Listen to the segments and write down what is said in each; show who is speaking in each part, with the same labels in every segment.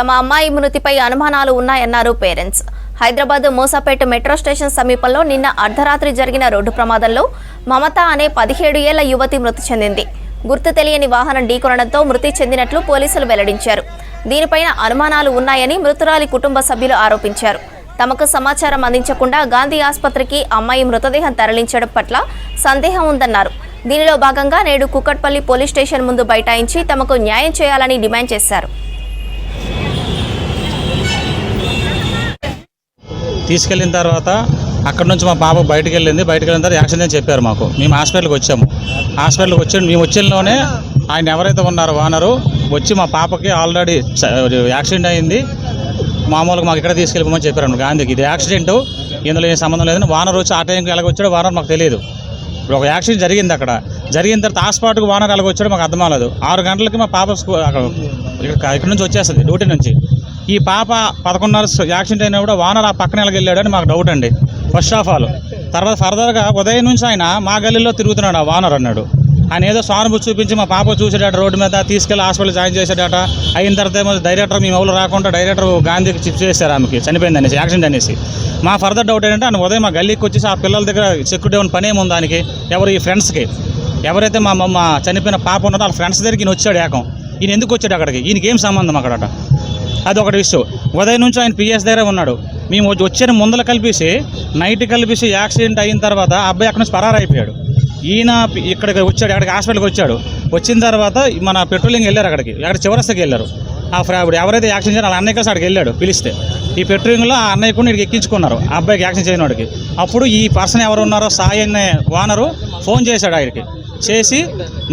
Speaker 1: తమ అమ్మాయి మృతిపై అనుమానాలు ఉన్నాయన్నారు parents. Hyderabad Moosapet metro station సమీపంలో నిన్న అర్ధరాత్రి జరిగిన రోడ్డు ప్రమాదంలో మమత అనే 17 ఏళ్ల యువతి మృతి చెందింది. గుర్తు తెలియని వాహనం ఢీకొనడంతో మృతి చెందినట్లు పోలీసులు వెల్లడించారు. దీనిపైన అనుమానాలు ఉన్నాయని మృతురాలి కుటుంబ సభ్యులు ఆరోపించారు. తమకు సమాచారం అందించకుండా గాంధీ ఆసుపత్రికి అమ్మాయి మృతదేహం తరలించడం పట్ల సందేహం ఉందన్నారు. దీనిలో భాగంగా నేడు కుకట్పల్లి పోలీస్ స్టేషన్ ముందు బైఠాయించి తమకు న్యాయం చేయాలని డిమాండ్ చేశారు.
Speaker 2: తీసుకెళ్ళిన తర్వాత అక్కడ నుంచి మా పాప బయటకు వెళ్ళిన తర్వాత యాక్సిడెంట్ అని చెప్పారు మాకు. మేము హాస్పిటల్కి వచ్చాము. మేము వచ్చేలోనే ఆయన ఎవరైతే ఉన్నారో ఓనరు వచ్చి మా పాపకి ఆల్రెడీ యాక్సిడెంట్ అయింది, మామూలుగా మాకు ఇక్కడ తీసుకెళ్ళిపోమని చెప్పారు. గాంధీకి ఇది యాక్సిడెంట్, ఇందులో ఏం సంబంధం లేదని ఓనర్ వచ్చి ఆ టైంకి ఎలాగొచ్చాడో ఓనర్ మాకు తెలియదు. ఇప్పుడు ఒక యాక్సిడెంట్ జరిగింది, అక్కడ జరిగిన తర్వాత ఆ స్పాట్కి ఓనర్ ఎలాగొచ్చాడో మాకు అర్థం అవ్వలేదు. 6 గంటలకి మా పాప ఇక్కడ నుంచి వచ్చేస్తుంది డ్యూటీ నుంచి. ఈ పాప 11:30 యాక్సిడెంట్ అయినప్పుడు ఓనర్ ఆ పక్కన వెళ్ళాడని మాకు డౌట్ అండి. ఫస్ట్ ఆఫ్ ఆల్ తర్వాత ఫర్దర్గా ఉదయం నుంచి ఆయన మా గల్లీలో తిరుగుతున్నాడు ఆ ఓనర్ అన్నాడు. ఆయన ఏదో సానుభూతి చూపించి మా పాప చూసేటట, రోడ్డు మీద తీసుకెళ్ళి హాస్పిటల్ జాయిన్ చేసేటట. అయిన తర్వాత ఏమో డైరెక్టర్ మీ ఎవరు రాకుండా డైరెక్టర్ గాంధీకి చిప్ చేశారు, ఆమెకి చనిపోయింది అనేసి, యాక్సిడెంట్ అనేసి. మా ఫర్దర్ డౌట్ ఏంటంటే ఆయన ఉదయం మా గల్లీకి వచ్చేసి ఆ పిల్లల దగ్గర సెక్యూరిటీ ఉన్న పని ఏముంది దానికి, ఎవరు ఈ ఫ్రెండ్స్కి ఎవరైతే మా చనిపోయిన పాప ఉన్నారో వాళ్ళ ఫ్రెండ్స్ దగ్గరికి ఈయన వచ్చాడు ఏకం. ఈయన ఎందుకు వచ్చాడు అక్కడికి, ఈయనకి ఏం సంబంధం అక్కడట, అదొకటి విషయం. ఉదయం నుంచి ఆయన పిఎస్ దగ్గర ఉన్నాడు. మేము వచ్చిన ముందర కలిపేసి నైట్ కలిపేసి యాక్సిడెంట్ అయిన తర్వాత ఆ అబ్బాయి అక్కడ నుంచి పరారైపోయాడు. ఈయన ఇక్కడికి వచ్చాడు, అక్కడికి హాస్పిటల్కి వచ్చాడు. వచ్చిన తర్వాత మన పెట్రోలింగ్ వెళ్ళారు, అక్కడ చివరస్తకి వెళ్ళారు. ఇప్పుడు ఎవరైతే యాక్సిడెంట్ చేయాలి వాళ్ళ అన్నయ్య కలిసి అక్కడికి వెళ్ళాడు పిలిస్తే. ఈ పెట్రోలింగ్లో ఆ అన్నయ్య కూడా ఇక్కడికి ఎక్కించుకున్నారు ఆ అబ్బాయికి యాక్సిడెంట్ చేయని వాడికి. అప్పుడు ఈ పర్సన్ ఎవరు ఉన్నారో సాయి అనే ఓనరు ఫోన్ చేశాడు ఆయనకి, చేసి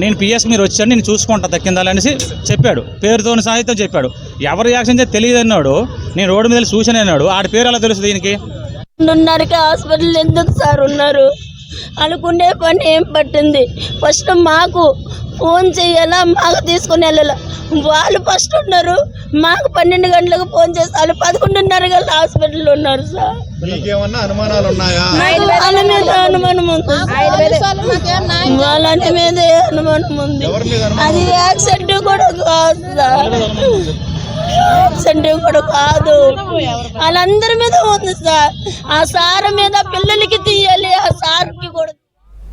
Speaker 2: నేను పిఎస్కి మీరు వచ్చాను నేను చూసుకుంటా తక్కిందాలనేసి చెప్పాడు. పేరుతో సాయితో చెప్పాడు. ఎవరు యాక్సిడెంట్ చేసి తెలియదు అన్నాడు. నేను రోడ్డు మీద చూసాను అన్నాడు. ఆడి పేరు ఎలా తెలుస్తుంది దీనికి?
Speaker 3: హాస్పిటల్ ఎందుకు సార్ ఉన్నారు అనుకునే పని ఏం పట్టింది? ఫస్ట్ మాకు ఫోన్ చేయాలా, మాకు తీసుకుని వెళ్ళాలా. వాళ్ళు ఫస్ట్ ఉన్నారు, మాకు 12 గంటలకు ఫోన్ చేసి వాళ్ళు 11:30 గంటల హాస్పిటల్లో ఉన్నారు సార్.
Speaker 4: అనుమానాలు ఉన్నాయా?
Speaker 3: వాళ్ళ మీద అనుమానం ఉంది, వాళ్ళ మీదే అనుమానం ఉంది. అది యాక్సిడెంట్ కూడా కాదు సార్, యాక్సిడెంట్ కూడా కాదు, వాళ్ళందరి మీద ఉంది సార్. ఆ సార్ మీద పిల్లలకి తీయాలి, ఆ సార్కి కూడా